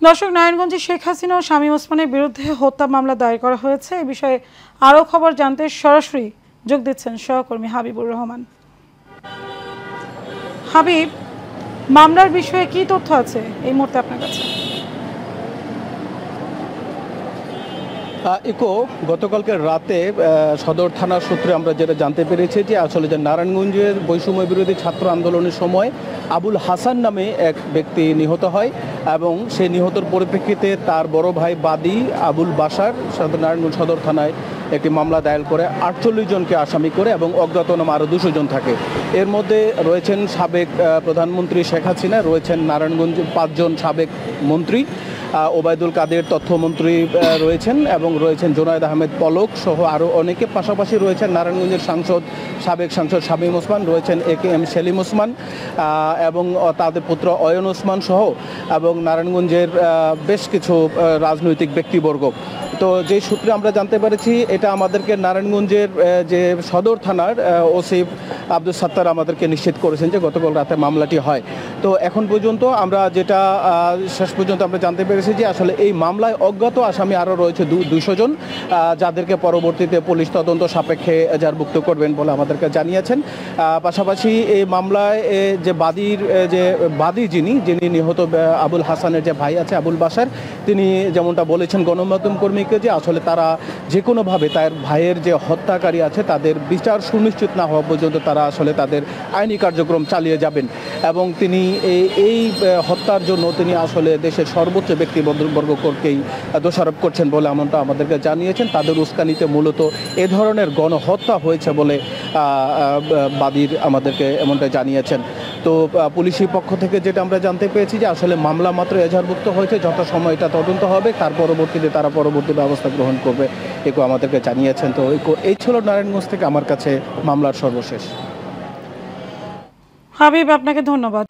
দর্শক, নারায়ণগঞ্জে শেখ হাসিনা ও শামীম ওসমানের বিরুদ্ধে হত্যা মামলা দায়ের করা হয়েছে। এ বিষয়ে আরও খবর জানতে সরাসরি যোগ দিচ্ছেন সহকর্মী হাবিবুর রহমান। হাবিব, মামলার বিষয়ে কি তথ্য আছে এই মুহূর্তে আপনার কাছে? ইকো, গতকালকে রাতে সদর থানার সূত্রে আমরা যেটা জানতে পেরেছি যে আসলে যে নারায়ণগঞ্জের বৈষম্য বিরোধী ছাত্র আন্দোলনের সময় আবুল হাসান নামে এক ব্যক্তি নিহত হয় এবং সেই নিহতর পরিপ্রেক্ষিতে তার বড় ভাই বাদী আবুল বাশার নারায়ণগঞ্জ সদর থানায় একটি মামলা দায়ের করে 48 জনকে আসামি করে এবং অজ্ঞাতনামা আরও 200 জন থাকে। এর মধ্যে রয়েছেন সাবেক প্রধানমন্ত্রী শেখ হাসিনা, রয়েছেন নারায়ণগঞ্জ 5 জন সাবেক মন্ত্রী, ওবায়দুল কাদের তথ্যমন্ত্রী রয়েছেন এবং রয়েছেন জোনায়েদ আহমেদ পলক সহ আরও অনেকে। পাশাপাশি রয়েছেন নারায়ণগঞ্জের সাবেক সাংসদ শামীম ওসমান, রয়েছেন AKM সেলিম ওসমান এবং তাদের পুত্র অয়ন ওসমান সহ এবং নারায়ণগঞ্জের বেশ কিছু রাজনৈতিক ব্যক্তিবর্গ। তো যে সূত্রে আমরা জানতে পেরেছি, এটা আমাদেরকে নারায়ণগঞ্জের যে সদর থানার ওসি আব্দুল সাত্তার আমাদেরকে নিশ্চিত করেছেন যে গতকাল রাতে মামলাটি হয়। তো এখন পর্যন্ত আমরা যেটা শেষ পর্যন্ত আমরা জানতে পেরেছি যে আসলে এই মামলায় অজ্ঞাত আসামি আরও রয়েছে 200 জন, যাদেরকে পরবর্তীতে পুলিশ তদন্ত সাপেক্ষে এজাহারভুক্ত করবেন বলে আমাদেরকে জানিয়েছেন। পাশাপাশি এই মামলায় যে বাদী যিনি নিহত আবুল হাসানের যে ভাই আছে আবুল বাশার, তিনি যেমনটা বলেছেন গণমাধ্যম কর্মীকে যে আসলে তারা যে কোনোভাবে তার ভাইয়ের যে হত্যাকারী আছে তাদের বিচার সুনিশ্চিত না হওয়া পর্যন্ত তারা আসলে তাদের আইনি কার্যক্রম চালিয়ে যাবেন এবং তিনি এই হত্যার জন্য তিনি আসলে দেশের সর্বোচ্চ ব্যক্তিবর্গকেই দোষারোপ করছেন বলে এমনটা আমাদেরকে জানিয়েছেন। তাদের উস্কানিতে মূলত এ ধরনের গণহত্যা হয়েছে বলে বাদীর আমাদেরকে এমনটা জানিয়েছেন। তো পুলিশি পক্ষ থেকে যেটা আমরা জানতে পেরেছি যে আসলে মামলা মাত্র এজাহারভুক্ত হয়েছে, যথাসময় এটা তদন্ত হবে, তার পরবর্তীতে তারা পরবর্তী ব্যবস্থা গ্রহণ করবে এগুলো আমাদেরকে জানিয়েছেন। তো এই ছিল নারায়ণগঞ্জ থেকে আমার কাছে মামলার সর্বশেষ। হাবিব, আপনাকে ধন্যবাদ।